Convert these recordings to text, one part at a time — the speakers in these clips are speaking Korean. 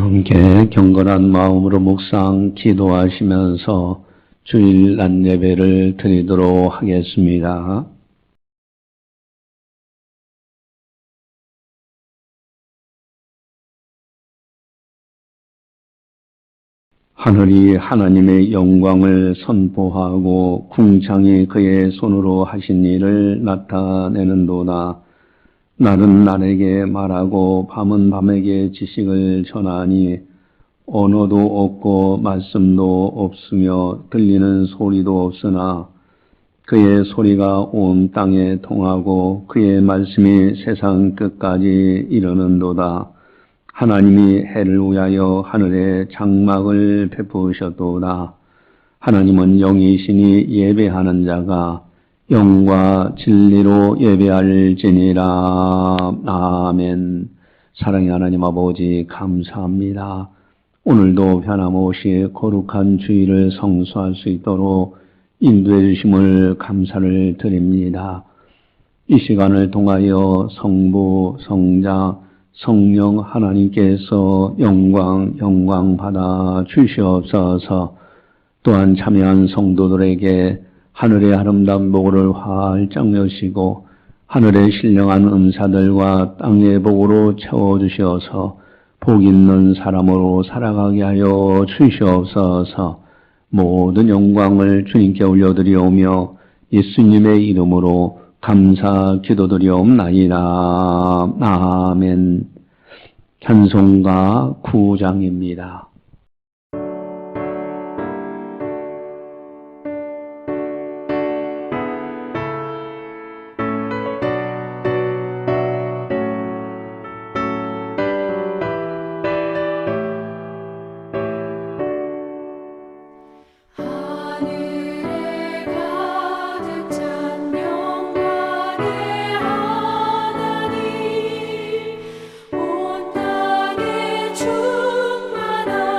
함께 경건한 마음으로 묵상 기도하시면서 주일 낮 예배를 드리도록 하겠습니다. 하늘이 하나님의 영광을 선포하고 궁창이 그의 손으로 하신 일을 나타내는도다. 날은 날에게 말하고 밤은 밤에게 지식을 전하니 언어도 없고 말씀도 없으며 들리는 소리도 없으나 그의 소리가 온 땅에 통하고 그의 말씀이 세상 끝까지 이르는도다. 하나님이 해를 위하여 하늘에 장막을 베푸셨도다. 하나님은 영이시니 예배하는 자가 영과 진리로 예배할지니라. 아멘. 사랑의 하나님 아버지 감사합니다. 오늘도 변함없이 거룩한 주일을 성수할 수 있도록 인도해 주심을 감사를 드립니다. 이 시간을 통하여 성부, 성자, 성령 하나님께서 영광 받아 주시옵소서. 또한 참여한 성도들에게 하늘의 아름다운 복을 활짝 여시고 하늘의 신령한 은사들과 땅의 복으로 채워주시어서 복 있는 사람으로 살아가게 하여 주시옵소서. 모든 영광을 주님께 올려드리오며 예수님의 이름으로 감사 기도드리옵나이다. 아멘. 찬송가 9장입니다. 온 땅에 충만한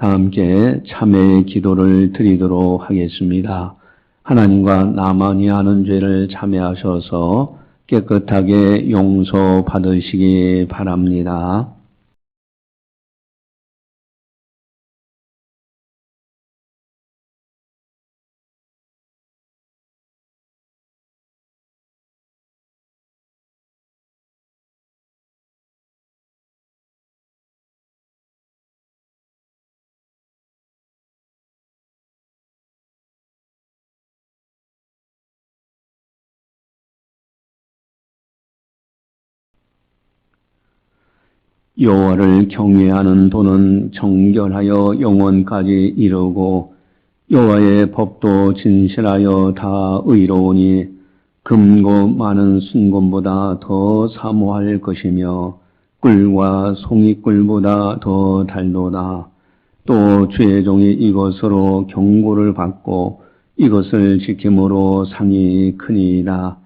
다 함께 참회의 기도를 드리도록 하겠습니다. 하나님과 나만이 하는 죄를 참회하셔서 깨끗하게 용서받으시기 바랍니다. 여호와를 경외하는 도는 정결하여 영원까지 이르고 여호와의 법도 진실하여 다 의로우니 금고 많은 순금보다 더 사모할 것이며 꿀과 송이꿀보다 더 달도다. 또 주의 종이 이것으로 경고를 받고 이것을 지킴으로 상이 크니이다.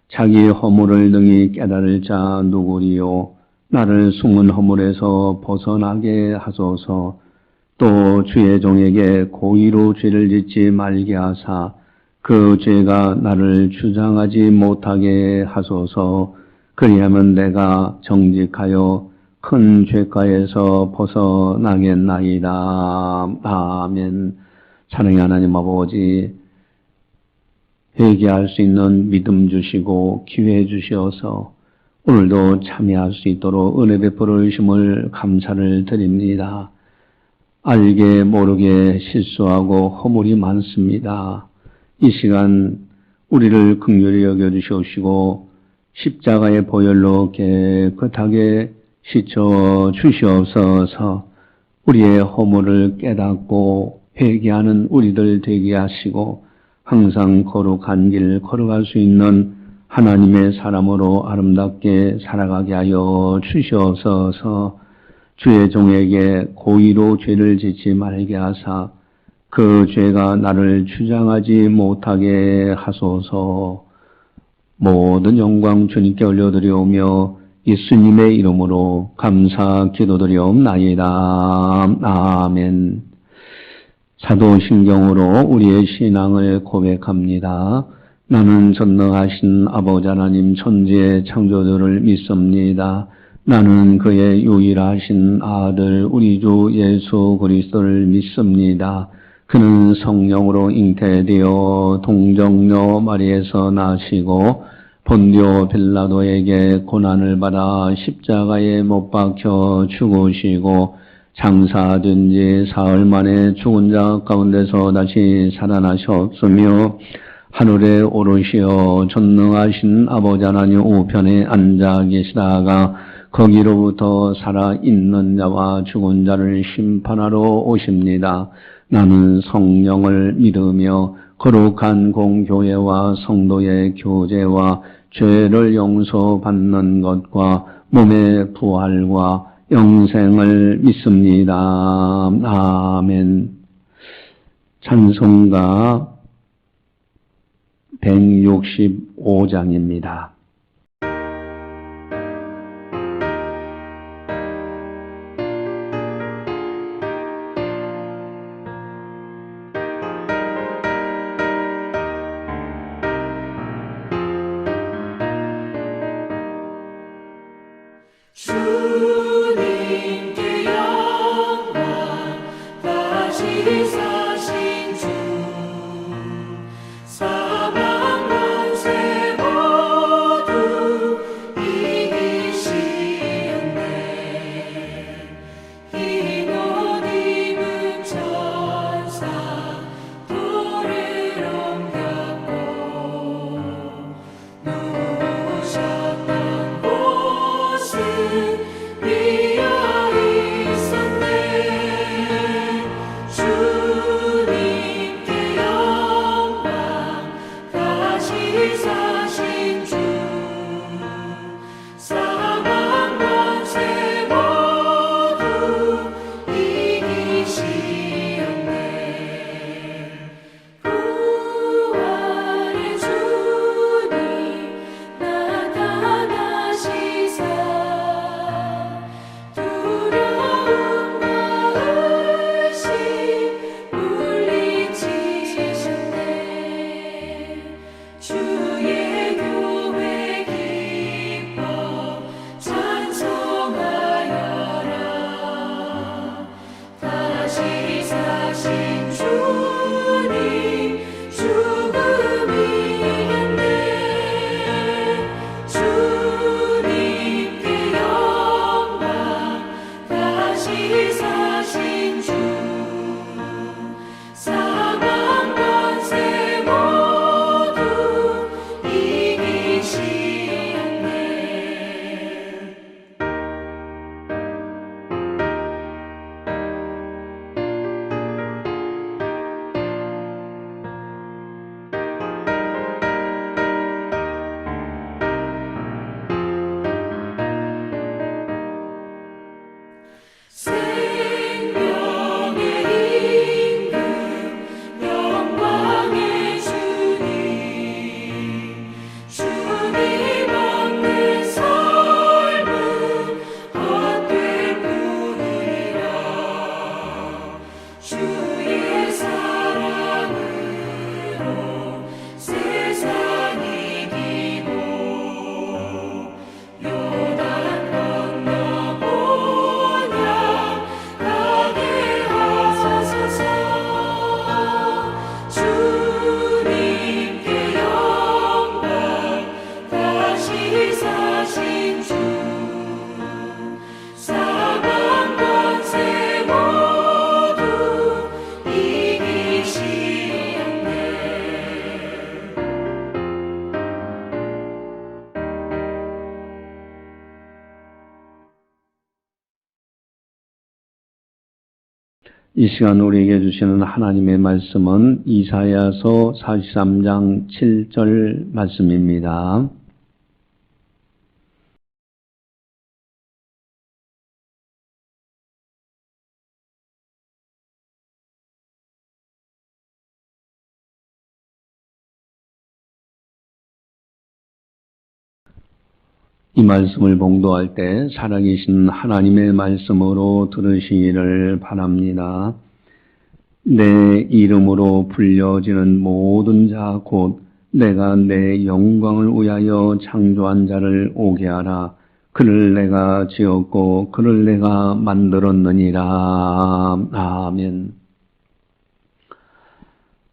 자기 허물을 능히 깨달을 자 누구리요. 나를 숨은 허물에서 벗어나게 하소서. 또 주의 종에게 고의로 죄를 짓지 말게 하사 그 죄가 나를 주장하지 못하게 하소서. 그리하면 내가 정직하여 큰 죄가에서 벗어나겠나이다. 아멘. 사랑의 하나님 아버지, 회개할 수 있는 믿음 주시고 기회 주시어서 오늘도 참여할 수 있도록 은혜 베풀어 주심을 감사를 드립니다. 알게 모르게 실수하고 허물이 많습니다. 이 시간 우리를 긍휼히 여겨주시옵시고 십자가의 보혈로 깨끗하게 씻어 주시옵소서. 우리의 허물을 깨닫고 회개하는 우리들 되게 하시고 항상 거룩한 길 걸어갈 수 있는 하나님의 사람으로 아름답게 살아가게 하여 주시옵소서. 주의 종에게 고의로 죄를 짓지 말게 하사 그 죄가 나를 주장하지 못하게 하소서. 모든 영광 주님께 올려드리오며 예수님의 이름으로 감사 기도드리옵나이다. 아멘. 사도신경으로 우리의 신앙을 고백합니다. 나는 전능하신 아버지 하나님 천지의 창조주를 믿습니다. 나는 그의 유일하신 아들 우리 주 예수 그리스도를 믿습니다. 그는 성령으로 잉태되어 동정녀 마리에서 나시고 본디오 빌라도에게 고난을 받아 십자가에 못 박혀 죽으시고 장사된 지 사흘 만에 죽은 자 가운데서 다시 살아나셨으며 하늘에 오르시어 전능하신 아버지 하나님 우편에 앉아 계시다가 거기로부터 살아있는 자와 죽은 자를 심판하러 오십니다. 나는 성령을 믿으며 거룩한 공교회와 성도의 교제와 죄를 용서받는 것과 몸의 부활과 영생을 믿습니다. 아멘. 찬송가 165장입니다. 주님께 영광 다시 사신 주 사망 권세 모두 이 시간 우리에게 주시는 하나님의 말씀은 이사야서 43장 7절 말씀입니다. 이 말씀을 봉독할 때 살아계신 하나님의 말씀으로 들으시기를 바랍니다. 내 이름으로 불려지는 모든 자 곧 내가 내 영광을 위하여 창조한 자를 오게 하라. 그를 내가 지었고 그를 내가 만들었느니라. 아멘.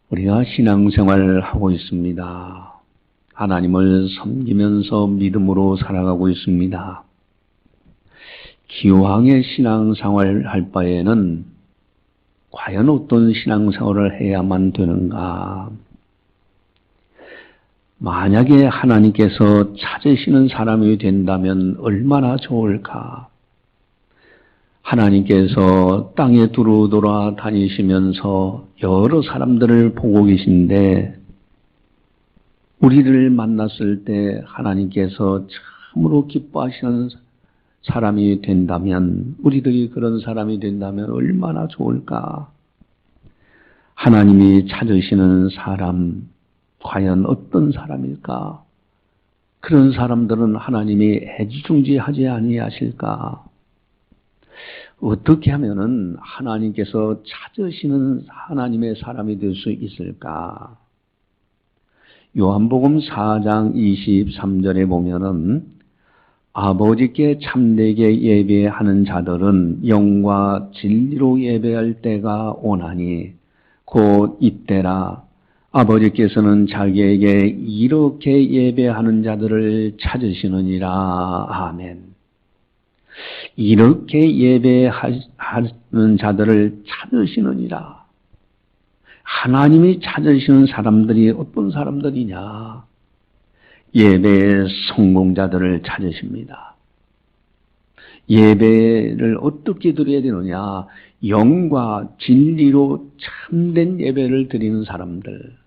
우리가 신앙생활을 하고 있습니다. 하나님을 섬기면서 믿음으로 살아가고 있습니다. 기왕의 신앙생활을 할 바에는 과연 어떤 신앙생활을 해야만 되는가? 만약에 하나님께서 찾으시는 사람이 된다면 얼마나 좋을까? 하나님께서 땅에 두루 돌아다니시면서 여러 사람들을 보고 계신데 우리를 만났을 때 하나님께서 참으로 기뻐하시는 사람이 된다면, 우리들이 그런 사람이 된다면 얼마나 좋을까? 하나님이 찾으시는 사람, 과연 어떤 사람일까? 그런 사람들은 하나님이 애지중지하지 아니하실까? 어떻게 하면은 하나님께서 찾으시는 하나님의 사람이 될 수 있을까? 요한복음 4장 23절에 보면은 아버지께 참되게 예배하는 자들은 영과 진리로 예배할 때가 오나니 곧 이때라. 아버지께서는 자기에게 이렇게 예배하는 자들을 찾으시느니라. 아멘. 이렇게 예배하는 자들을 찾으시느니라. 하나님이 찾으시는 사람들이 어떤 사람들이냐? 예배의 성공자들을 찾으십니다. 예배를 어떻게 드려야 되느냐? 영과 진리로 참된 예배를 드리는 사람들.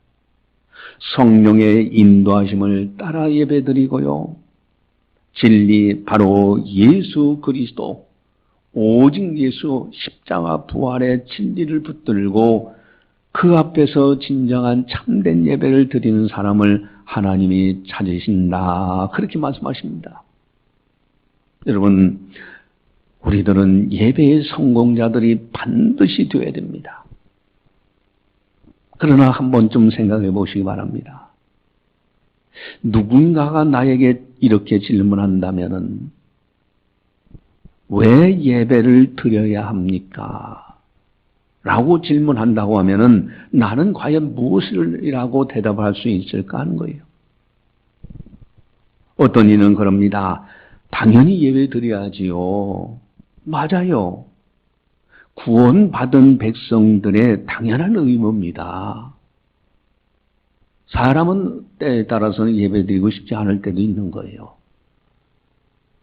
성령의 인도하심을 따라 예배드리고요. 진리, 바로 예수 그리스도, 오직 예수 십자가 부활의 진리를 붙들고 그 앞에서 진정한 참된 예배를 드리는 사람을 하나님이 찾으신다. 그렇게 말씀하십니다. 여러분, 우리들은 예배의 성공자들이 반드시 되어야 됩니다. 그러나 한 번쯤 생각해 보시기 바랍니다. 누군가가 나에게 이렇게 질문한다면은 왜 예배를 드려야 합니까? 라고 질문한다고 하면은 나는 과연 무엇이라고 대답할 수 있을까 하는 거예요. 어떤 이는 그럽니다. 당연히 예배 드려야지요. 맞아요. 구원받은 백성들의 당연한 의무입니다. 사람은 때에 따라서는 예배 드리고 싶지 않을 때도 있는 거예요.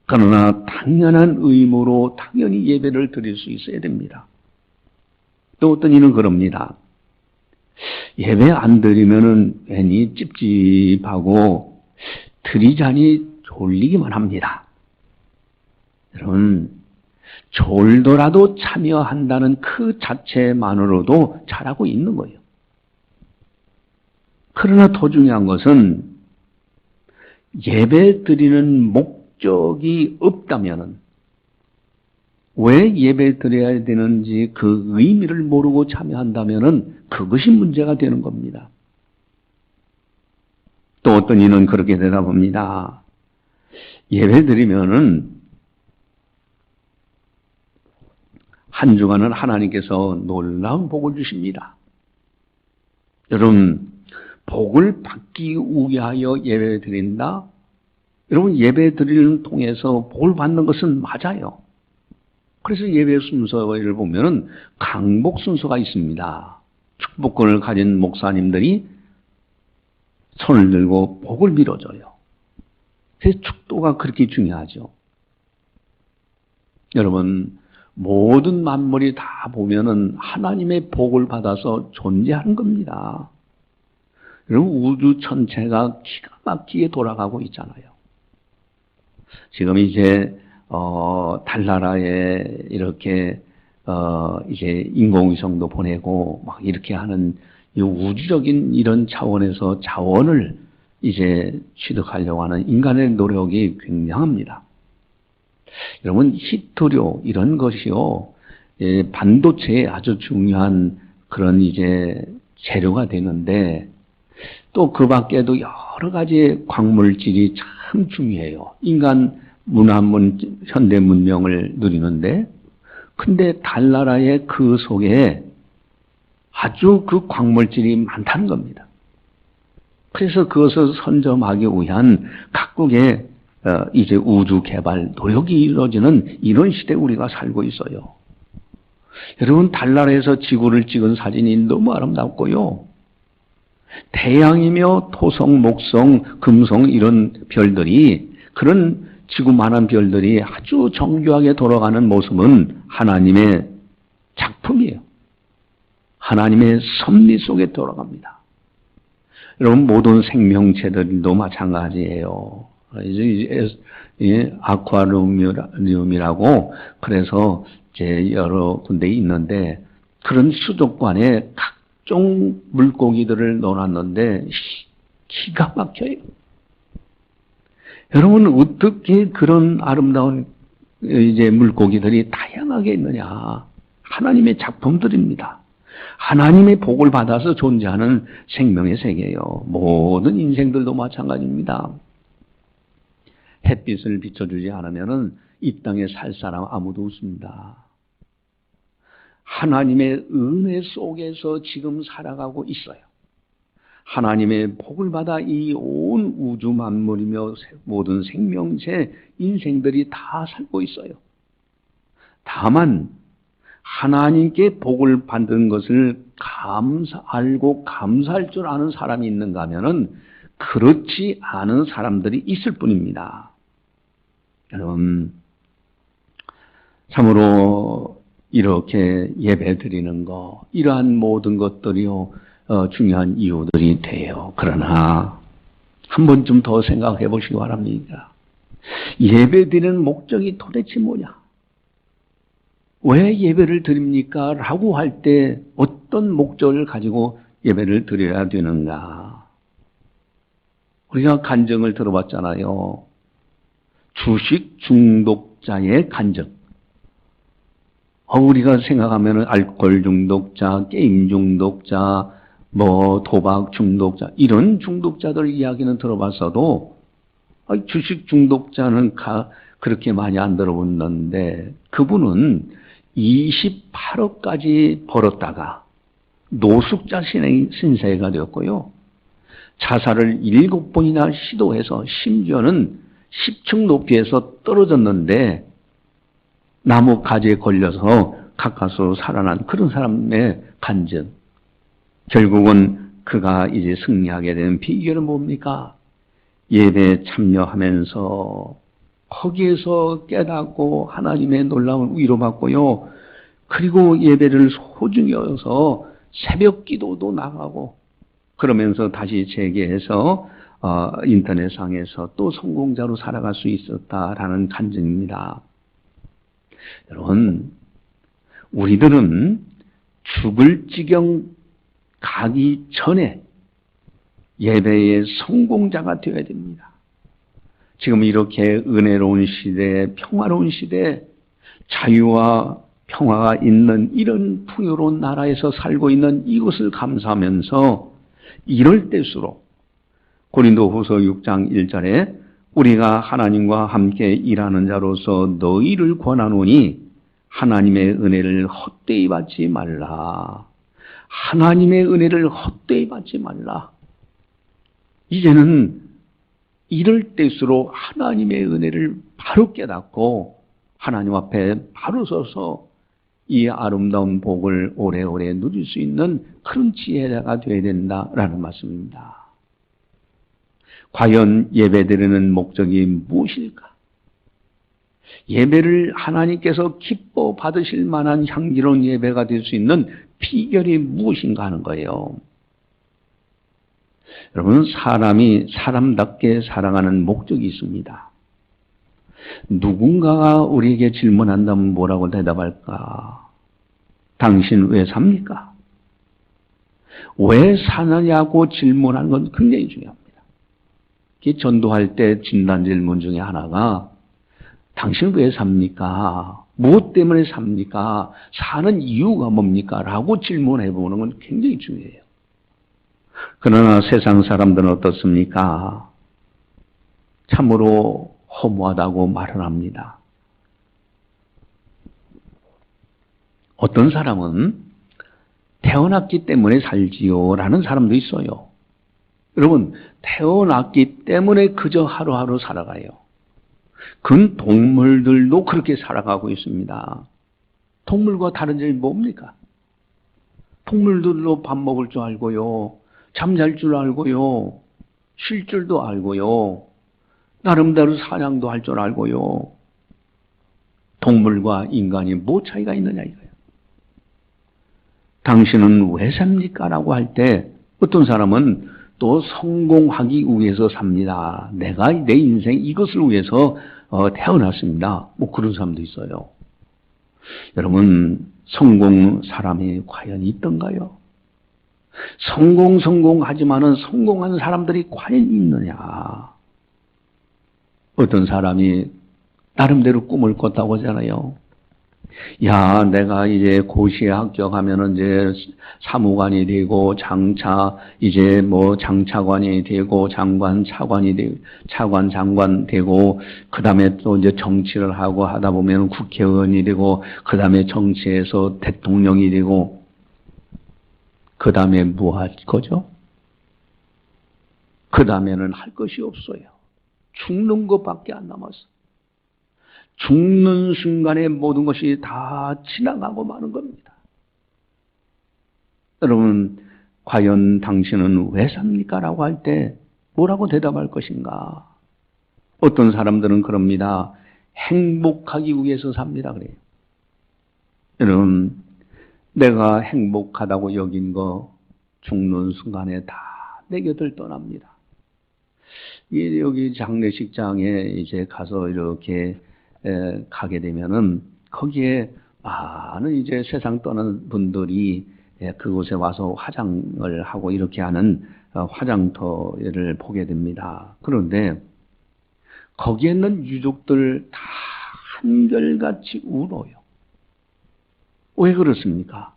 그러나 당연한 의무로 당연히 예배를 드릴 수 있어야 됩니다. 또 어떤 이는 그럽니다. 예배 안 드리면은 괜히 찝찝하고 드리자니 졸리기만 합니다. 여러분, 졸더라도 참여한다는 그 자체만으로도 잘하고 있는 거예요. 그러나 더 중요한 것은 예배 드리는 목적이 없다면은 왜 예배 드려야 되는지 그 의미를 모르고 참여한다면은 그것이 문제가 되는 겁니다. 또 어떤 이는 그렇게 대답합니다. 예배 드리면은 한 주간은 하나님께서 놀라운 복을 주십니다. 여러분, 복을 받기 위하여 예배 드린다? 여러분, 예배 드리는 통해서 복을 받는 것은 맞아요. 그래서 예배 순서를 보면은 강복 순서가 있습니다. 축복권을 가진 목사님들이 손을 들고 복을 빌어줘요. 그래서 축도가 그렇게 중요하죠. 여러분, 모든 만물이 다 보면은 하나님의 복을 받아서 존재하는 겁니다. 여러분, 우주 전체가 기가 막히게 돌아가고 있잖아요. 지금 이제 달나라에 이렇게 이제 인공위성도 보내고 막 이렇게 하는 이 우주적인 이런 차원에서 자원을 이제 취득하려고 하는 인간의 노력이 굉장합니다. 여러분, 히토류 이런 것이요, 반도체에 아주 중요한 그런 이제 재료가 되는데, 또 그 밖에도 여러 가지 광물질이 참 중요해요. 인간 현대 문명을 누리는데, 근데 달나라의 그 속에 아주 그 광물질이 많다는 겁니다. 그래서 그것을 선점하기 위한 각국의 이제 우주 개발 노력이 이루어지는 이런 시대에 우리가 살고 있어요. 여러분, 달나라에서 지구를 찍은 사진이 너무 아름답고요. 태양이며 토성, 목성, 금성 이런 별들이, 그런 지구만한 별들이 아주 정교하게 돌아가는 모습은 하나님의 작품이에요. 하나님의 섭리 속에 돌아갑니다. 여러분, 모든 생명체들도 마찬가지예요. 아쿠아리움이라고 그래서 이제 여러 군데 있는데, 그런 수족관에 각종 물고기들을 넣어놨는데 기가 막혀요. 여러분, 어떻게 그런 아름다운 이제 물고기들이 다양하게 있느냐? 하나님의 작품들입니다. 하나님의 복을 받아서 존재하는 생명의 세계예요. 모든 인생들도 마찬가지입니다. 햇빛을 비춰주지 않으면은 이 땅에 살 사람 아무도 없습니다. 하나님의 은혜 속에서 지금 살아가고 있어요. 하나님의 복을 받아 이 온 우주 만물이며 모든 생명체, 인생들이 다 살고 있어요. 다만 하나님께 복을 받은 것을 알고 감사할 줄 아는 사람이 있는가 하면은 그렇지 않은 사람들이 있을 뿐입니다. 여러분, 참으로 이렇게 예배 드리는 거, 이러한 모든 것들이요, 중요한 이유들이 돼요. 그러나 한 번쯤 더 생각해 보시기 바랍니다. 예배 드리는 목적이 도대체 뭐냐? 왜 예배를 드립니까? 라고 할 때 어떤 목적을 가지고 예배를 드려야 되는가? 우리가 간증을 들어봤잖아요. 주식 중독자의 간증. 우리가 생각하면 알코올 중독자, 게임 중독자, 도박 중독자, 이런 중독자들 이야기는 들어봤어도 주식 중독자는 그렇게 많이 안 들어봤는데, 그분은 28억까지 벌었다가 노숙자 신세가 되었고요. 자살을 7번이나 시도해서 심지어는 10층 높이에서 떨어졌는데 나무 가지에 걸려서 가까스로 살아난 그런 사람의 간증. 결국은 그가 이제 승리하게 된 비결은 뭡니까? 예배에 참여하면서 거기에서 깨닫고 하나님의 놀라운 위로받고요. 그리고 예배를 소중히 여겨서 새벽 기도도 나가고, 그러면서 다시 재개해서 인터넷상에서 또 성공자로 살아갈 수 있었다라는 간증입니다. 여러분, 우리들은 죽을 지경 가기 전에 예배의 성공자가 되어야 됩니다. 지금 이렇게 은혜로운 시대, 평화로운 시대, 자유와 평화가 있는 이런 풍요로운 나라에서 살고 있는 이것을 감사하면서 이럴 때수록 고린도후서 6장 1절에 우리가 하나님과 함께 일하는 자로서 너희를 권하노니 하나님의 은혜를 헛되이 받지 말라. 하나님의 은혜를 헛되이 받지 말라. 이제는 이럴 때일수록 하나님의 은혜를 바로 깨닫고 하나님 앞에 바로 서서 이 아름다운 복을 오래오래 누릴 수 있는 그런 지혜자가 되어야 된다라는 말씀입니다. 과연 예배드리는 목적이 무엇일까? 예배를 하나님께서 기뻐 받으실 만한 향기로운 예배가 될 수 있는 비결이 무엇인가 하는 거예요. 여러분, 사람이 사람답게 살아가는 목적이 있습니다. 누군가가 우리에게 질문한다면 뭐라고 대답할까? 당신 왜 삽니까? 왜 사느냐고 질문하는 건 굉장히 중요합니다. 전도할 때 진단 질문 중에 하나가 당신 왜 삽니까? 무엇 때문에 삽니까? 사는 이유가 뭡니까? 라고 질문해 보는 건 굉장히 중요해요. 그러나 세상 사람들은 어떻습니까? 참으로 허무하다고 말을 합니다. 어떤 사람은 태어났기 때문에 살지요 라는 사람도 있어요. 여러분, 태어났기 때문에 그저 하루하루 살아가요. 그 동물들도 그렇게 살아가고 있습니다. 동물과 다른 점이 뭡니까? 동물들도 밥 먹을 줄 알고요. 잠잘 줄 알고요. 쉴 줄도 알고요. 나름대로 사냥도 할 줄 알고요. 동물과 인간이 뭐 차이가 있느냐 이거예요. 당신은 왜 삽니까? 라고 할 때 어떤 사람은 또 성공하기 위해서 삽니다. 내가 내 인생 이것을 위해서 태어났습니다. 뭐 그런 사람도 있어요. 여러분, 성공 사람이 과연 있던가요? 성공하지만은 성공한 사람들이 과연 있느냐? 어떤 사람이 나름대로 꿈을 꿨다고 하잖아요. 야, 내가 이제 고시에 합격하면은 이제 사무관이 되고, 장차, 이제 뭐 장차관이 되고, 장관, 차관이 되고, 차관, 장관 되고, 그 다음에 또 이제 정치를 하고 하다 보면 국회의원이 되고, 그 다음에 정치에서 대통령이 되고, 그 다음에 뭐 할 거죠? 그 다음에는 할 것이 없어요. 죽는 것밖에 안 남았어. 죽는 순간에 모든 것이 다 지나가고 마는 겁니다. 여러분, 과연 당신은 왜 삽니까? 라고 할 때 뭐라고 대답할 것인가? 어떤 사람들은 그럽니다. 행복하기 위해서 삽니다. 그래요. 여러분, 내가 행복하다고 여긴 거 죽는 순간에 다 내 곁을 떠납니다. 여기 장례식장에 이제 가서 이렇게 가게 되면은 거기에 많은 이제 세상 떠난 분들이 그곳에 와서 화장을 하고 이렇게 하는 화장터를 보게 됩니다. 그런데 거기에 있는 유족들 다 한결같이 울어요. 왜 그렇습니까?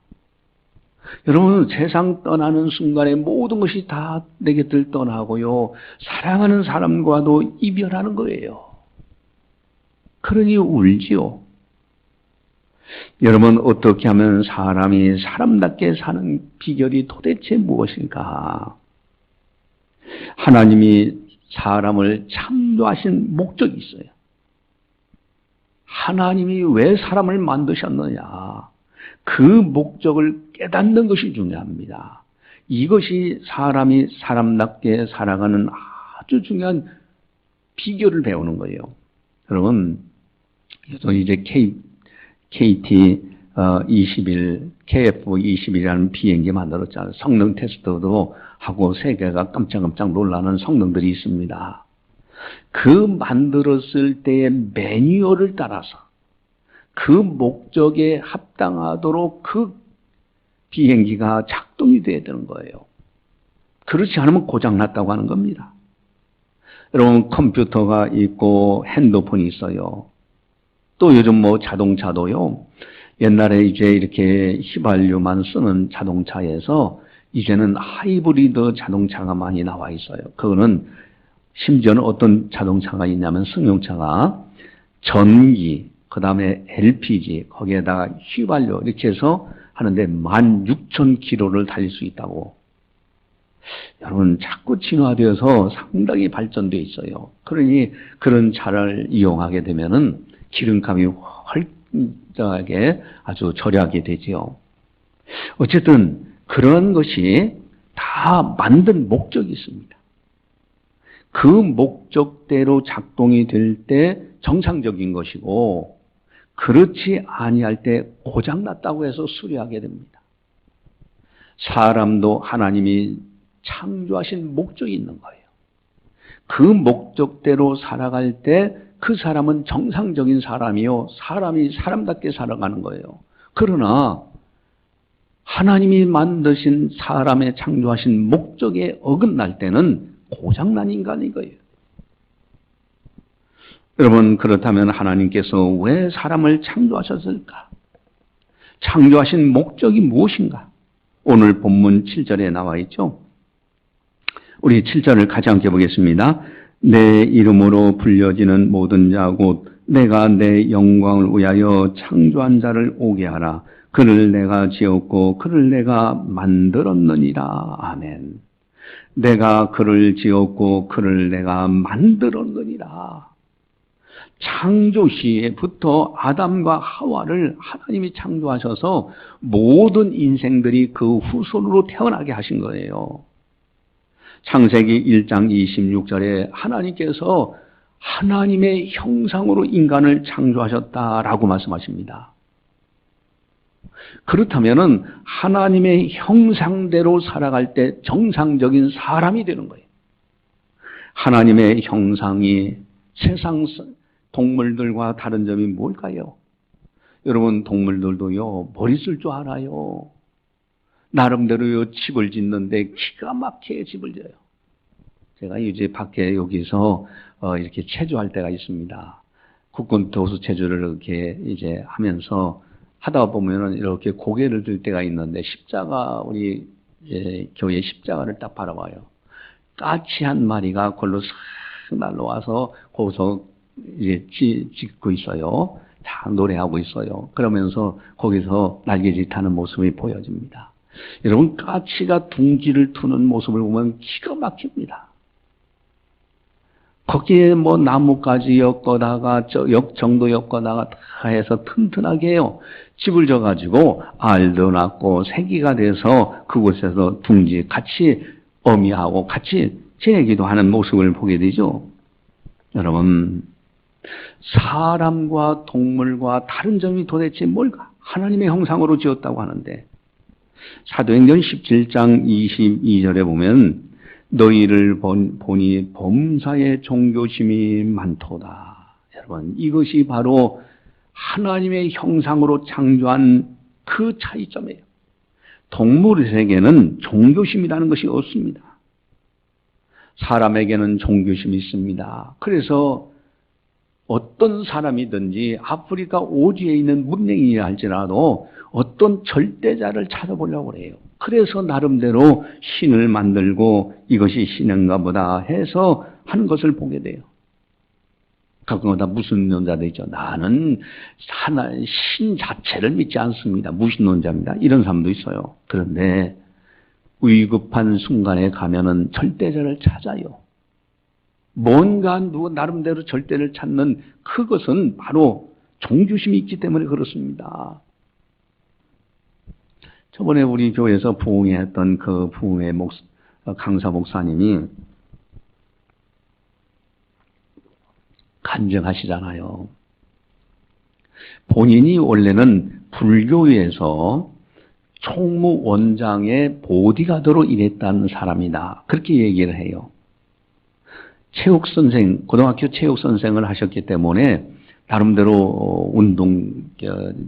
여러분, 세상 떠나는 순간에 모든 것이 다 내 곁을 떠나고요. 사랑하는 사람과도 이별하는 거예요. 그러니 울지요. 여러분, 어떻게 하면 사람이 사람답게 사는 비결이 도대체 무엇일까? 하나님이 사람을 창조하신 목적이 있어요. 하나님이 왜 사람을 만드셨느냐? 그 목적을 깨닫는 것이 중요합니다. 이것이 사람이 사람답게 살아가는 아주 중요한 비결을 배우는 거예요. 여러분, 이제 KF-21이라는 비행기 만들었잖아요. 성능 테스트도 하고 세계가 깜짝깜짝 놀라는 성능들이 있습니다. 그 만들었을 때의 매뉴얼을 따라서 그 목적에 합당하도록 그 비행기가 작동이 돼야 되는 거예요. 그렇지 않으면 고장났다고 하는 겁니다. 여러분, 컴퓨터가 있고 핸드폰이 있어요. 또 요즘 뭐 자동차도요. 옛날에 이제 이렇게 휘발유만 쓰는 자동차에서 이제는 하이브리드 자동차가 많이 나와 있어요. 그거는 심지어는 어떤 자동차가 있냐면 승용차가 전기, 그 다음에 LPG, 거기에다가 휘발유 이렇게 해서 하는데 16,000km를 달릴 수 있다고. 여러분, 자꾸 진화되어서 상당히 발전되어 있어요. 그러니 그런 차를 이용하게 되면은 기름값이 헐떡하게 아주 절약이 되지요. 어쨌든 그런 것이 다 만든 목적이 있습니다. 그 목적대로 작동이 될 때 정상적인 것이고 그렇지 아니할 때 고장났다고 해서 수리하게 됩니다. 사람도 하나님이 창조하신 목적이 있는 거예요. 그 목적대로 살아갈 때 그 사람은 정상적인 사람이요. 사람이 사람답게 살아가는 거예요. 그러나 하나님이 만드신 사람의 창조하신 목적에 어긋날 때는 고장난 인간인 거예요. 여러분, 그렇다면 하나님께서 왜 사람을 창조하셨을까? 창조하신 목적이 무엇인가? 오늘 본문 7절에 나와 있죠. 우리 7절을 같이 함께 보겠습니다. 내 이름으로 불려지는 모든 자 곧 내가 내 영광을 위하여 창조한 자를 오게 하라. 그를 내가 지었고 그를 내가 만들었느니라. 아멘. 내가 그를 지었고 그를 내가 만들었느니라. 창조 시에부터 아담과 하와를 하나님이 창조하셔서 모든 인생들이 그 후손으로 태어나게 하신 거예요. 창세기 1장 26절에 하나님께서 하나님의 형상으로 인간을 창조하셨다라고 말씀하십니다. 그렇다면은 하나님의 형상대로 살아갈 때 정상적인 사람이 되는 거예요. 하나님의 형상이 세상 동물들과 다른 점이 뭘까요? 여러분, 동물들도요, 머리 쓸 줄 알아요. 나름대로요, 집을 짓는데 기가 막히게 집을 지어요. 제가 이제 밖에 여기서 이렇게 체조할 때가 있습니다. 국군 도수 체조를 이렇게 이제 하면서 하다 보면은 이렇게 고개를 들 때가 있는데 십자가, 우리 교회 십자가를 딱 바라봐요. 까치 한 마리가 걸로 싹 날라와서 거기서 이제 짓고 있어요. 다 노래하고 있어요. 그러면서 거기서 날개짓 하는 모습이 보여집니다. 여러분, 까치가 둥지를 트는 모습을 보면 기가 막힙니다. 거기에 뭐 나무까지 엮어다가 정도 엮어다가 다 해서 튼튼하게 해요. 집을 져가지고 알도 낳고 새끼가 돼서 그곳에서 둥지 같이 어미하고 같이 지내기도 하는 모습을 보게 되죠. 여러분, 사람과 동물과 다른 점이 도대체 뭘까? 하나님의 형상으로 지었다고 하는데 사도행전 17장 22절에 보면 너희를 보니 범사에 종교심이 많도다. 여러분, 이것이 바로 하나님의 형상으로 창조한 그 차이점이에요. 동물에게는 종교심이라는 것이 없습니다. 사람에게는 종교심이 있습니다. 그래서 어떤 사람이든지 아프리카 오지에 있는 문명이라 할지라도 어떤 절대자를 찾아보려고 해요. 그래서 나름대로 신을 만들고 이것이 신인가 보다 해서 하는 것을 보게 돼요. 가끔가다 무신론자도 있죠. 나는 하나 신 자체를 믿지 않습니다. 무신론자입니다. 이런 사람도 있어요. 그런데 위급한 순간에 가면은 절대자를 찾아요. 뭔가 누구 나름대로 절대를 찾는 그것은 바로 종교심이 있기 때문에 그렇습니다. 저번에 우리 교회에서 부흥회했던 그 부흥회 강사 목사님이 간증하시잖아요. 본인이 원래는 불교에서 총무원장의 보디가드로 일했다는 사람이다. 그렇게 얘기를 해요. 체육선생, 고등학교 체육선생을 하셨기 때문에 나름대로 운동,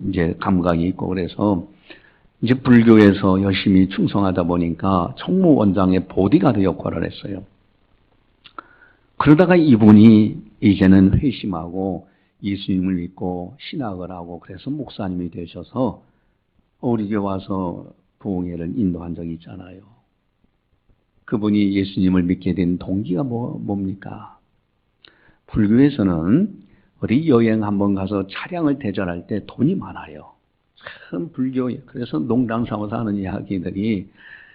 이제 감각이 있고 그래서 이제 불교에서 열심히 충성하다 보니까 총무원장의 보디가드 역할을 했어요. 그러다가 이분이 이제는 회심하고 예수님을 믿고 신학을 하고 그래서 목사님이 되셔서 우리 교회 와서 부흥회를 인도한 적이 있잖아요. 그분이 예수님을 믿게 된 동기가 뭡니까? 불교에서는 어디 여행 한번 가서 차량을 대절할 때 돈이 많아요. 참 그래서 농당 삼아서 하는 이야기들이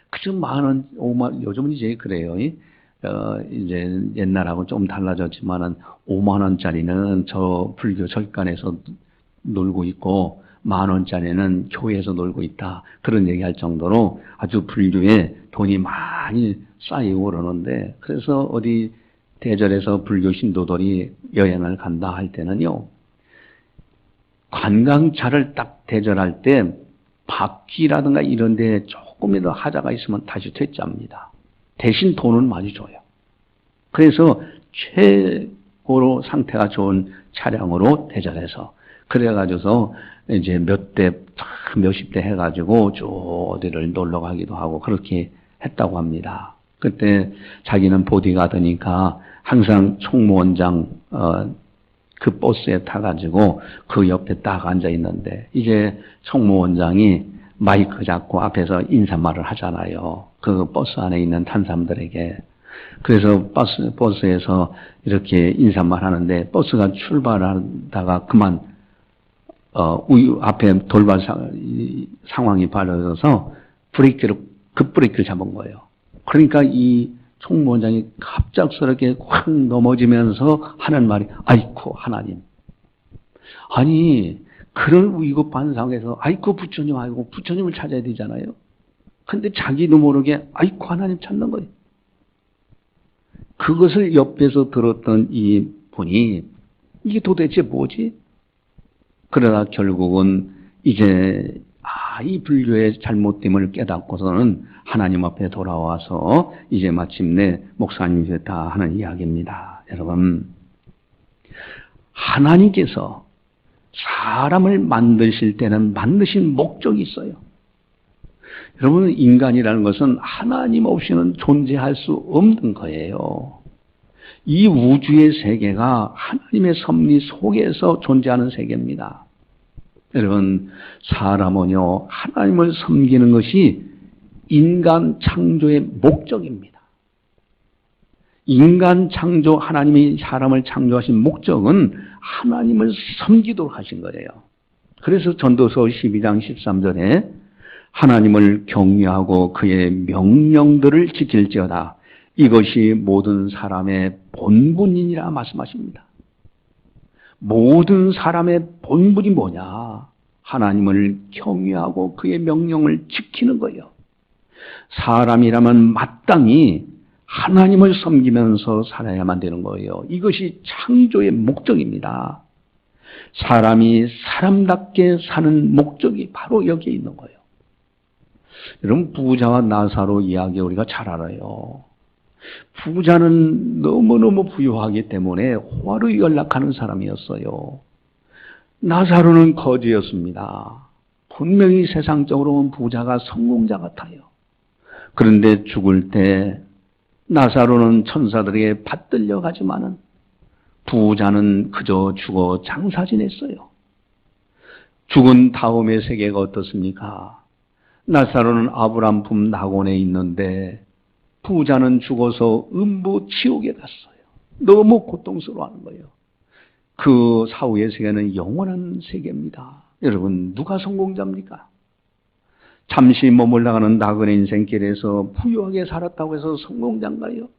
그저 10,000원, 5만, 요즘은 이제 그래요. 이제 옛날하고 좀 달라졌지만은 5만 원짜리는 저 불교 절간에서 놀고 있고 10,000원짜리는 교회에서 놀고 있다. 그런 얘기할 정도로 아주 불교에 돈이 많이 쌓이고 그러는데 그래서 어디 대절에서 불교 신도들이 여행을 간다 할 때는요, 관광차를 딱 대절할 때 바퀴라든가 이런 데 조금이라도 하자가 있으면 다시 퇴짜합니다. 대신 돈은 많이 줘요. 그래서 최고로 상태가 좋은 차량으로 대절해서, 그래가지고서 이제 몇십 대 해가지고 쭉 어디를 놀러 가기도 하고 그렇게 했다고 합니다. 그때 자기는 보디가드니까 항상 총무원장, 그 버스에 타가지고 그 옆에 딱 앉아 있는데, 이제 총무원장이 마이크 잡고 앞에서 인사말을 하잖아요. 그 버스 안에 있는 탄 사람들에게. 그래서 버스에서 이렇게 인사말 하는데, 버스가 출발하다가 그만, 앞에 돌발 상황이 벌어져서 급브레이크를 잡은 거예요. 그러니까 이 총무원장이 갑작스럽게 확 넘어지면서 하는 말이, 아이쿠, 하나님. 아니, 그런 위급한 상황에서, 아이쿠, 부처님, 아이고, 부처님을 찾아야 되잖아요. 근데 자기도 모르게, 아이쿠, 하나님 찾는 거예요. 그것을 옆에서 들었던 이 분이, 이게 도대체 뭐지? 그러다 결국은 이제, 이 불교의 잘못됨을 깨닫고서는 하나님 앞에 돌아와서 이제 마침내 목사님이 됐다 하는 이야기입니다. 여러분, 하나님께서 사람을 만드실 때는 만드신 목적이 있어요. 여러분, 인간이라는 것은 하나님 없이는 존재할 수 없는 거예요. 이 우주의 세계가 하나님의 섭리 속에서 존재하는 세계입니다. 여러분, 사람은요, 하나님을 섬기는 것이 인간 창조의 목적입니다. 인간 창조, 하나님이 사람을 창조하신 목적은 하나님을 섬기도록 하신 거예요. 그래서 전도서 12장 13절에 하나님을 경외하고 그의 명령들을 지킬지어다. 이것이 모든 사람의 본분이니라 말씀하십니다. 모든 사람의 본분이 뭐냐? 하나님을 경외하고 그의 명령을 지키는 거예요. 사람이라면 마땅히 하나님을 섬기면서 살아야만 되는 거예요. 이것이 창조의 목적입니다. 사람이 사람답게 사는 목적이 바로 여기에 있는 거예요. 여러분, 부자와 나사로 이야기 우리가 잘 알아요. 부자는 너무너무 부유하기 때문에 호화로 연락하는 사람이었어요. 나사로는 거지였습니다. 분명히 세상적으로 보면 부자가 성공자 같아요. 그런데 죽을 때 나사로는 천사들에게 받들려 가지만은 부자는 그저 죽어 장사 지냈어요. 죽은 다음의 세계가 어떻습니까? 나사로는 아브람 품 낙원에 있는데 부자는 죽어서 음부 지옥에 갔어요. 너무 고통스러워하는 거예요. 그 사후의 세계는 영원한 세계입니다. 여러분, 누가 성공자입니까? 잠시 머물러가는 나그네 인생길에서 부유하게 살았다고 해서 성공자인가요?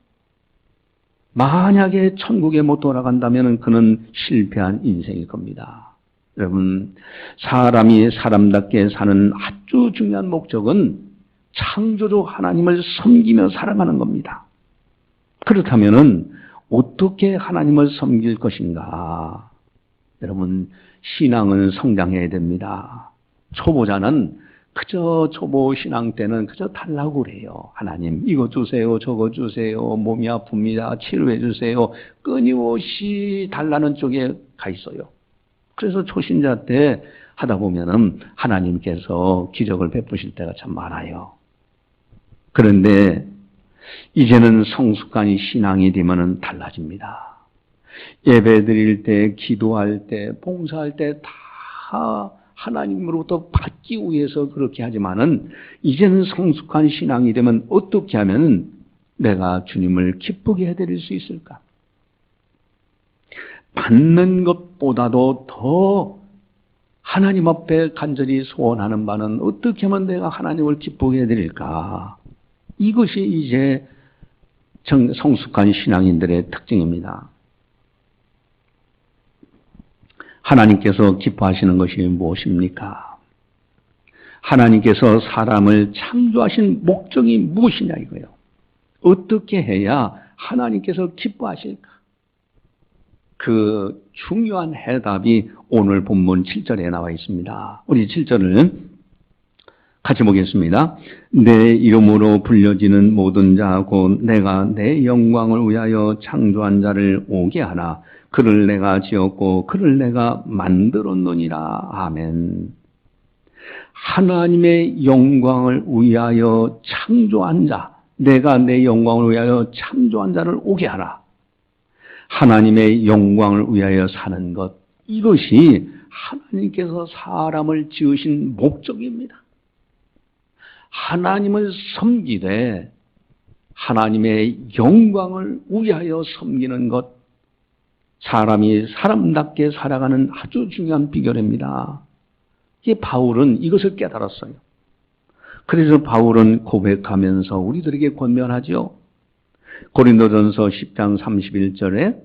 만약에 천국에 못 돌아간다면 그는 실패한 인생일 겁니다. 여러분, 사람이 사람답게 사는 아주 중요한 목적은 창조주 하나님을 섬기며 살아가는 겁니다. 그렇다면 어떻게 하나님을 섬길 것인가? 여러분, 신앙은 성장해야 됩니다. 초보자는 그저 초보 신앙 때는 그저 달라고 그래요. 하나님, 이거 주세요, 저거 주세요, 몸이 아픕니다, 치료해 주세요. 끊임없이 달라는 쪽에 가 있어요. 그래서 초신자 때 하다 보면은 하나님께서 기적을 베푸실 때가 참 많아요. 그런데 이제는 성숙한 신앙이 되면은 달라집니다. 예배 드릴 때, 기도할 때, 봉사할 때 다 하나님으로부터 받기 위해서 그렇게 하지만은 이제는 성숙한 신앙이 되면 어떻게 하면 내가 주님을 기쁘게 해드릴 수 있을까? 받는 것보다도 더 하나님 앞에 간절히 소원하는 바는 어떻게 하면 내가 하나님을 기쁘게 해드릴까? 이것이 이제 성숙한 신앙인들의 특징입니다. 하나님께서 기뻐하시는 것이 무엇입니까? 하나님께서 사람을 창조하신 목적이 무엇이냐 이거예요. 어떻게 해야 하나님께서 기뻐하실까? 그 중요한 해답이 오늘 본문 7절에 나와 있습니다. 우리 7절을 같이 보겠습니다. 내 이름으로 불려지는 모든 자 곧 내가 내 영광을 위하여 창조한 자를 오게 하라. 그를 내가 지었고 그를 내가 만들었느니라. 아멘. 하나님의 영광을 위하여 창조한 자, 내가 내 영광을 위하여 창조한 자를 오게 하라. 하나님의 영광을 위하여 사는 것, 이것이 하나님께서 사람을 지으신 목적입니다. 하나님을 섬기되 하나님의 영광을 위하여 섬기는 것, 사람이 사람답게 살아가는 아주 중요한 비결입니다. 이 바울은 이것을 깨달았어요. 그래서 바울은 고백하면서 우리들에게 권면하죠. 고린도전서 10장 31절에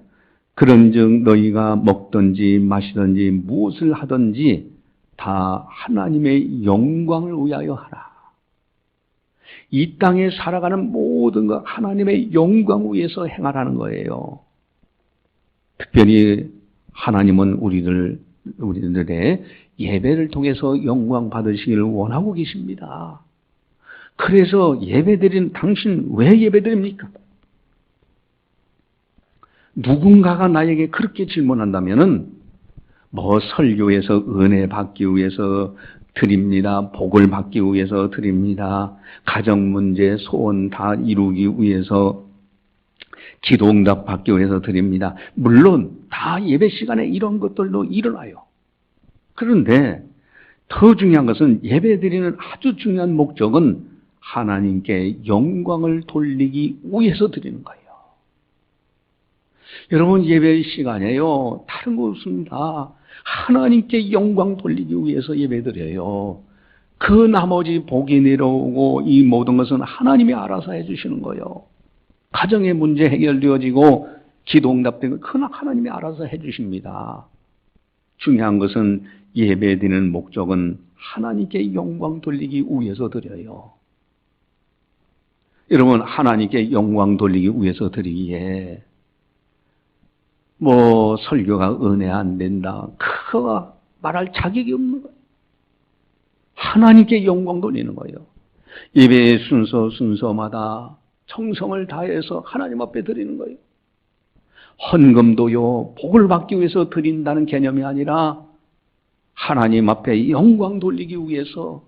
그런즉 너희가 먹든지 마시든지 무엇을 하든지 다 하나님의 영광을 위하여 하라. 이 땅에 살아가는 모든 것 하나님의 영광 위해서 행하라는 거예요. 특별히 하나님은 우리들의 예배를 통해서 영광 받으시기를 원하고 계십니다. 그래서 예배드린 당신 왜 예배드립니까? 누군가가 나에게 그렇게 질문한다면은 뭐 설교에서 은혜 받기 위해서 드립니다. 복을 받기 위해서 드립니다. 가정 문제 소원 다 이루기 위해서 기도 응답 받기 위해서 드립니다. 물론 다 예배 시간에 이런 것들도 일어나요. 그런데 더 중요한 것은 예배 드리는 아주 중요한 목적은 하나님께 영광을 돌리기 위해서 드리는 거예요. 여러분 예배 시간에요. 다른 거 없습니다. 하나님께 영광 돌리기 위해서 예배 드려요. 그 나머지 복이 내려오고 이 모든 것은 하나님이 알아서 해주시는 거예요. 가정의 문제 해결되어지고 기도 응답되고 그건 하나님이 알아서 해주십니다. 중요한 것은 예배 드리는 목적은 하나님께 영광 돌리기 위해서 드려요. 여러분 하나님께 영광 돌리기 위해서 드리기에 뭐 설교가 은혜 안 된다. 그거 말할 자격이 없는 거예요. 하나님께 영광 돌리는 거예요. 예배의 순서마다 정성을 다해서 하나님 앞에 드리는 거예요. 헌금도요, 복을 받기 위해서 드린다는 개념이 아니라 하나님 앞에 영광 돌리기 위해서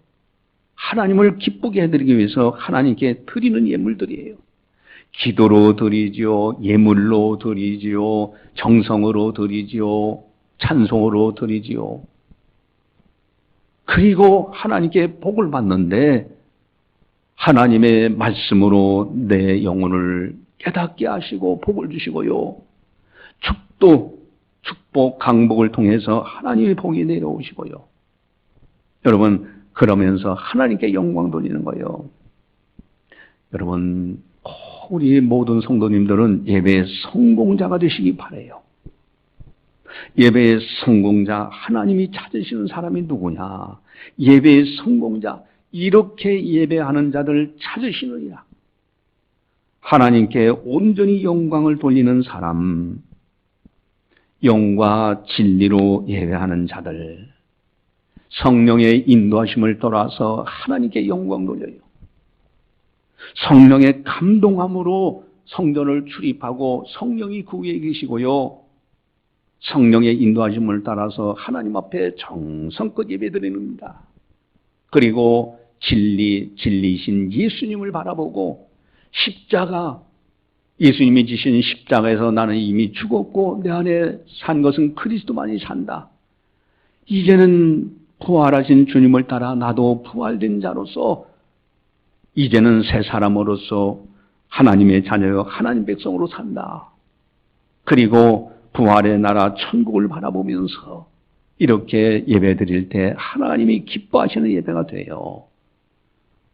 하나님을 기쁘게 해드리기 위해서 하나님께 드리는 예물들이에요. 기도로 드리죠. 예물로 드리죠. 정성으로 드리죠. 찬송으로 드리죠. 그리고 하나님께 복을 받는데 하나님의 말씀으로 내 영혼을 깨닫게 하시고 복을 주시고요. 축복, 강복을 통해서 하나님의 복이 내려오시고요. 여러분 그러면서 하나님께 영광 돌리는 거예요. 여러분 우리 모든 성도님들은 예배의 성공자가 되시기 바라요. 예배의 성공자, 하나님이 찾으시는 사람이 누구냐? 예배의 성공자, 이렇게 예배하는 자들 찾으시느니라. 하나님께 온전히 영광을 돌리는 사람, 영과 진리로 예배하는 자들, 성령의 인도하심을 따라서 하나님께 영광 돌려요. 성령의 감동함으로 성전을 출입하고 성령이 그 위에 계시고요. 성령의 인도하심을 따라서 하나님 앞에 정성껏 예배드립니다. 그리고 진리이신 예수님을 바라보고 십자가, 예수님이 지신 십자가에서 나는 이미 죽었고 내 안에 산 것은 그리스도만이 산다. 이제는 부활하신 주님을 따라 나도 부활된 자로서 이제는 새 사람으로서 하나님의 자녀요 하나님 백성으로 산다. 그리고 부활의 나라 천국을 바라보면서 이렇게 예배 드릴 때 하나님이 기뻐하시는 예배가 돼요.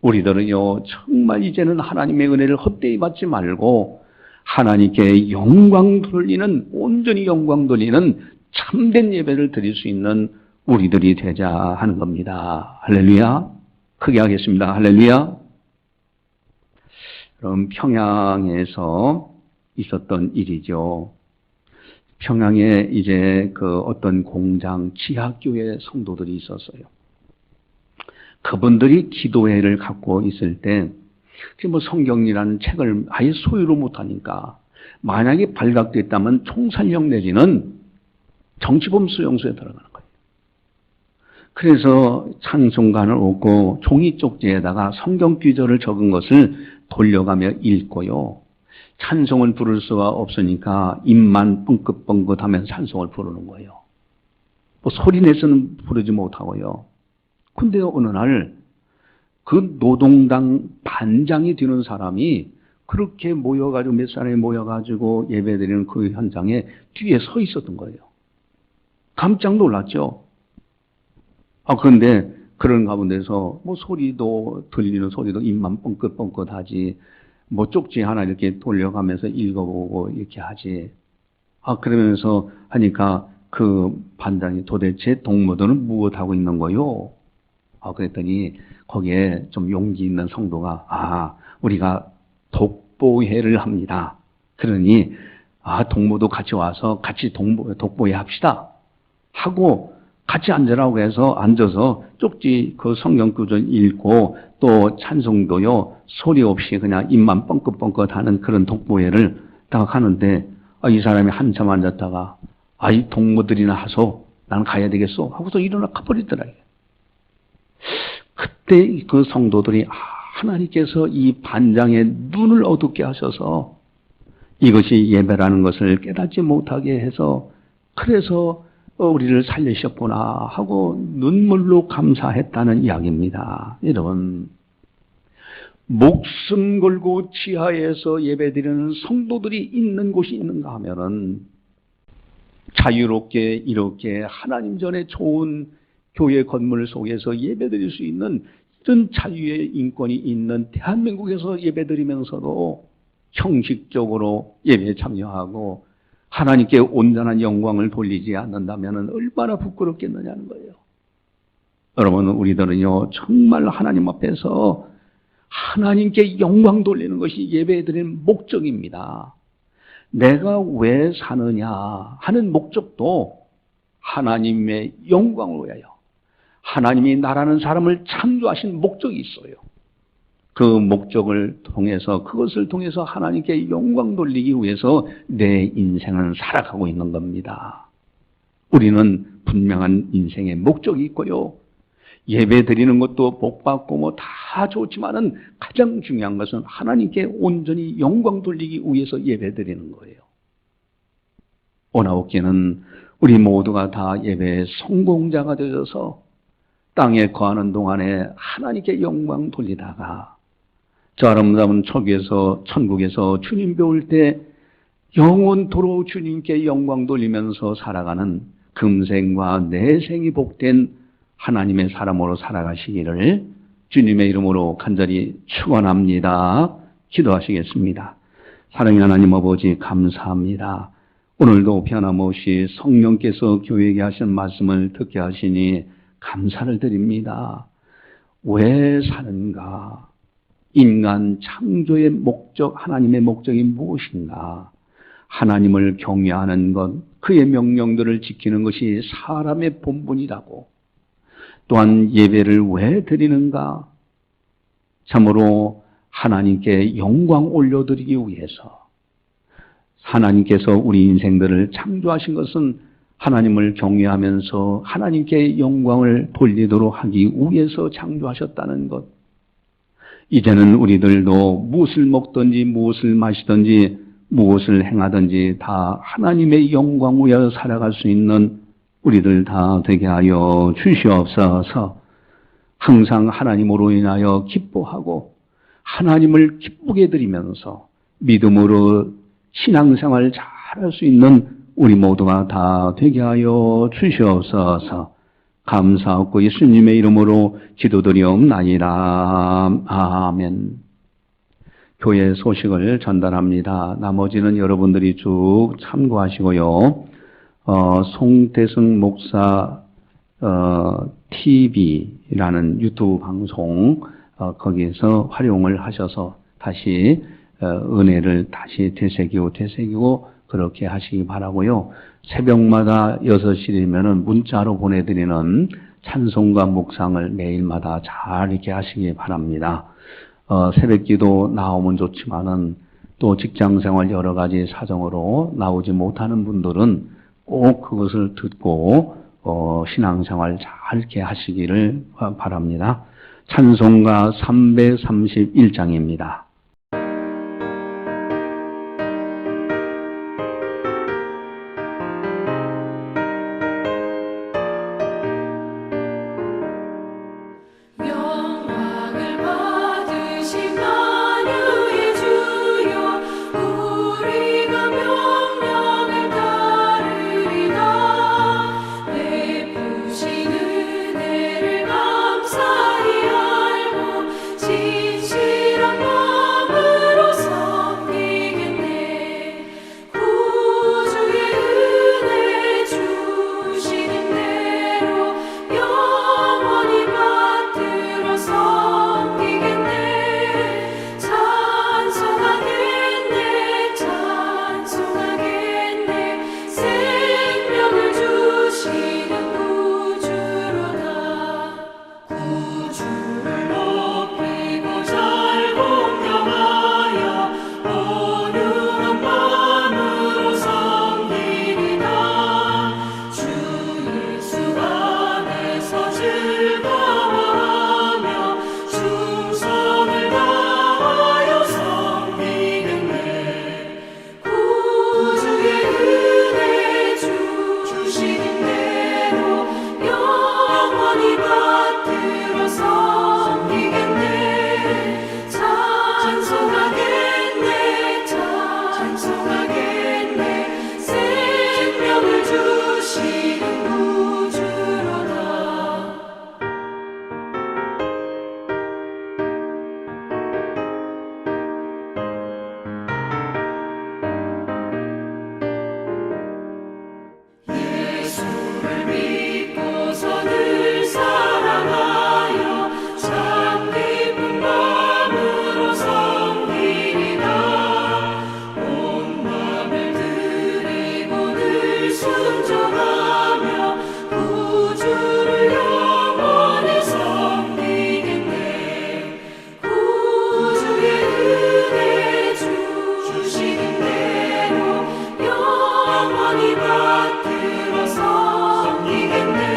우리들은요 정말 이제는 하나님의 은혜를 헛되이 받지 말고 하나님께 영광 돌리는, 온전히 영광 돌리는 참된 예배를 드릴 수 있는 우리들이 되자 하는 겁니다. 할렐루야. 크게 하겠습니다. 할렐루야. 그럼 평양에서 있었던 일이죠. 평양에 이제 그 어떤 공장 지하교회 성도들이 있었어요. 그분들이 기도회를 갖고 있을 때, 뭐 성경이라는 책을 아예 소유로 못하니까 만약에 발각됐다면 총살령 내지는 정치범 수용소에 들어가는 거예요. 그래서 찬송가를 얻고 종이 쪽지에다가 성경 귀절을 적은 것을 돌려가며 읽고요. 찬송을 부를 수가 없으니까 입만 뻥긋뻥긋하면서 찬송을 부르는 거예요. 뭐 소리 내서는 부르지 못하고요. 근데 어느 날 그 노동당 반장이 되는 사람이 그렇게 모여가지고 몇 사람이 모여가지고 예배드리는 그 현장에 뒤에 서 있었던 거예요. 깜짝 놀랐죠. 그런데 그런 가운데서 뭐 소리도 들리는 소리도 입만 뻥긋뻥긋하지, 뭐 쪽지 하나 이렇게 돌려가면서 읽어보고 이렇게 하지. 그러면서 하니까 그 반장이 도대체 동무들은 무엇하고 있는 거요? 그랬더니 거기에 좀 용기 있는 성도가 우리가 독보회를 합니다. 그러니 동무도 같이 와서 같이 독보회 합시다 하고 같이 앉으라고 해서 앉아서 쪽지 그 성경 구절 읽고 또 찬송도요 소리 없이 그냥 입만 뻥긋뻥긋 하는 그런 독보회를 딱 하는데 이 사람이 한참 앉았다가 이 동무들이나 하소, 나는 가야 되겠소 하고서 일어나 가버리더라고요. 그때 그 성도들이 하나님께서 이 반장의 눈을 어둡게 하셔서 이것이 예배라는 것을 깨닫지 못하게 해서 그래서 우리를 살리셨구나 하고 눈물로 감사했다는 이야기입니다. 여러분, 목숨 걸고 지하에서 예배드리는 성도들이 있는 곳이 있는가 하면은 자유롭게 이렇게 하나님 전에 좋은 교회 건물 속에서 예배드릴 수 있는 이런 자유의 인권이 있는 대한민국에서 예배드리면서도 형식적으로 예배에 참여하고 하나님께 온전한 영광을 돌리지 않는다면 얼마나 부끄럽겠느냐는 거예요. 여러분, 우리들은요 정말 하나님 앞에서 하나님께 영광 돌리는 것이 예배드리는 목적입니다. 내가 왜 사느냐 하는 목적도 하나님의 영광을 위하여, 하나님이 나라는 사람을 창조하신 목적이 있어요. 그 목적을 통해서, 그것을 통해서 하나님께 영광 돌리기 위해서 내 인생은 살아가고 있는 겁니다. 우리는 분명한 인생의 목적이 있고요. 예배 드리는 것도 복받고 뭐 다 좋지만은 가장 중요한 것은 하나님께 온전히 영광 돌리기 위해서 예배 드리는 거예요. 오나옵기는 우리 모두가 다 예배의 성공자가 되어서 땅에 거하는 동안에 하나님께 영광 돌리다가 저 아름다운 천국에서 주님 배울 때 영원토록 주님께 영광 돌리면서 살아가는 금생과 내생이 복된 하나님의 사람으로 살아가시기를 주님의 이름으로 간절히 축원합니다. 기도하시겠습니다. 사랑의 하나님 아버지, 감사합니다. 오늘도 변함없이 성령께서 교회에게 하신 말씀을 듣게 하시니 감사를 드립니다. 왜 사는가? 인간 창조의 목적, 하나님의 목적이 무엇인가? 하나님을 경외하는 것, 그의 명령들을 지키는 것이 사람의 본분이라고. 또한 예배를 왜 드리는가? 참으로 하나님께 영광 올려드리기 위해서. 하나님께서 우리 인생들을 창조하신 것은 하나님을 경외하면서 하나님께 영광을 돌리도록 하기 위해서 창조하셨다는 것. 이제는 우리들도 무엇을 먹든지 무엇을 마시든지 무엇을 행하든지 다 하나님의 영광 위하여 살아갈 수 있는 우리들 다 되게 하여 주시옵소서. 항상 하나님으로 인하여 기뻐하고 하나님을 기쁘게 드리면서 믿음으로 신앙생활을 잘할 수 있는 우리 모두가 다 되게 하여 주시옵소서. 감사하고 예수님의 이름으로 기도드리옵나이다. 아멘. 교회 소식을 전달합니다. 나머지는 여러분들이 쭉 참고하시고요. 송대승 목사 TV라는 유튜브 방송 거기에서 활용을 하셔서 다시 은혜를 다시 되새기고 그렇게 하시기 바라고요. 새벽마다 6시이면은 문자로 보내드리는 찬송과 묵상을 매일마다 잘 이렇게 하시기 바랍니다. 새벽기도 나오면 좋지만은 또 직장생활 여러 가지 사정으로 나오지 못하는 분들은 꼭 그것을 듣고 신앙생활 잘 이렇게 하시기를 바랍니다. 찬송가 331장입니다. 영광을 받으신 만유의 주여 우리가 명령을 따르리라 베푸신 은혜를 감사히 알고 진실한 마음으로 섬기겠네 구주의 은혜 주시는 대로 영원히 받들어 섬기겠네 찬송하겠네 생명을 주시는 구주로다 구주를 높이고 잘 공경하여 온유한 마음으로 섬기리다 주 예수 안에서 즐거워하며 충성을 다하여 섬기겠네 구주의 은혜 주시는 대로 영원히 받들어 섬기겠네 찬송하겠네 생명을 주시는 구주로다 예수를 믿고서 늘 사랑하여 참 기쁜 마음으로 섬기리라 온 마음을 드리고 늘 순종하며 구주를 영원히 섬기겠네 구주의 은혜 주시는 대로 영원히 받들어 섬기겠네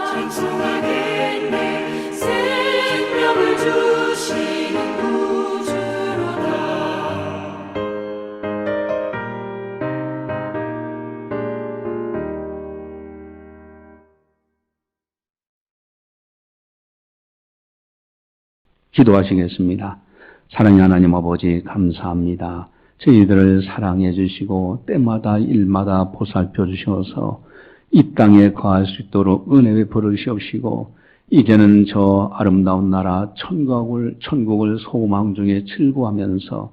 찬송하겠네 생명을 주시는 구주로다 기도하시겠습니다. 사랑의 하나님 아버지 감사합니다. 저희들을 사랑해 주시고 때마다 일마다 보살펴 주셔서 이 땅에 거할 수 있도록 은혜에 부르시옵시고 이제는 저 아름다운 나라 천국을 소망 중에 즐거워하면서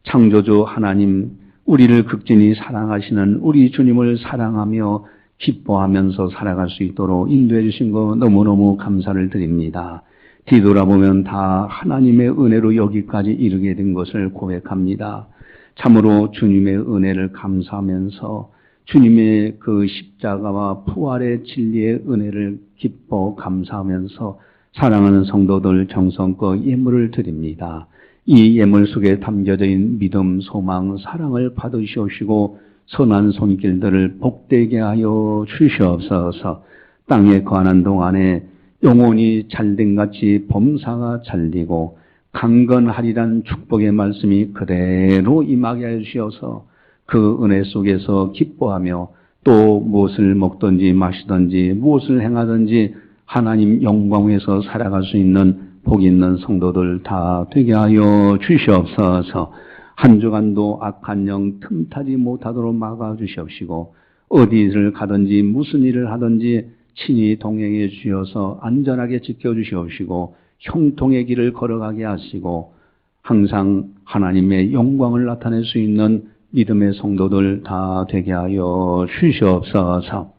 창조주 하나님 우리를 극진히 사랑하시는 우리 주님을 사랑하며 기뻐하면서 살아갈 수 있도록 인도해 주신 거 너무너무 감사를 드립니다. 뒤돌아보면 다 하나님의 은혜로 여기까지 이르게 된 것을 고백합니다. 참으로 주님의 은혜를 감사하면서 주님의 그 십자가와 부활의 진리의 은혜를 기뻐 감사하면서 사랑하는 성도들 정성껏 예물을 드립니다. 이 예물 속에 담겨져 있는 믿음, 소망, 사랑을 받으시옵시고 선한 손길들을 복되게 하여 주시옵소서. 땅에 거하는 동안에 영혼이 잘된같이 범사가 잘리고 강건하리란 축복의 말씀이 그대로 임하게 해주셔서 그 은혜 속에서 기뻐하며 또 무엇을 먹든지 마시든지 무엇을 행하든지 하나님 영광에서 살아갈 수 있는 복 있는 성도들 다 되게 하여 주시옵소서. 한 주간도 악한 영 틈타지 못하도록 막아주시옵시고 어디를 가든지 무슨 일을 하든지 친히 동행해 주셔서 안전하게 지켜주시옵시고 형통의 길을 걸어가게 하시고 항상 하나님의 영광을 나타낼 수 있는 믿음의 성도들 다 되게 하여 주시옵소서.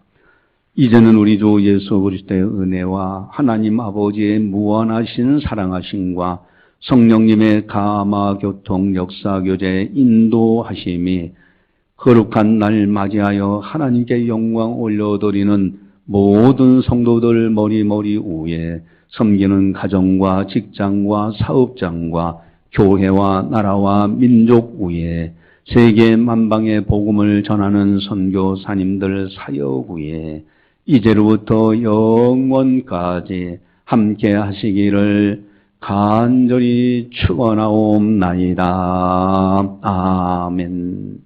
이제는 우리 주 예수 그리스도의 은혜와 하나님 아버지의 무한하신 사랑하심과 성령님의 가마 교통 역사 교제 인도하심이 거룩한 날 맞이하여 하나님께 영광 올려드리는 모든 성도들 머리 위에 섬기는 가정과 직장과 사업장과 교회와 나라와 민족 위에 세계 만방의 복음을 전하는 선교사님들 사역 위에 이제로부터 영원까지 함께 하시기를 간절히 축원하옵나이다. 아멘.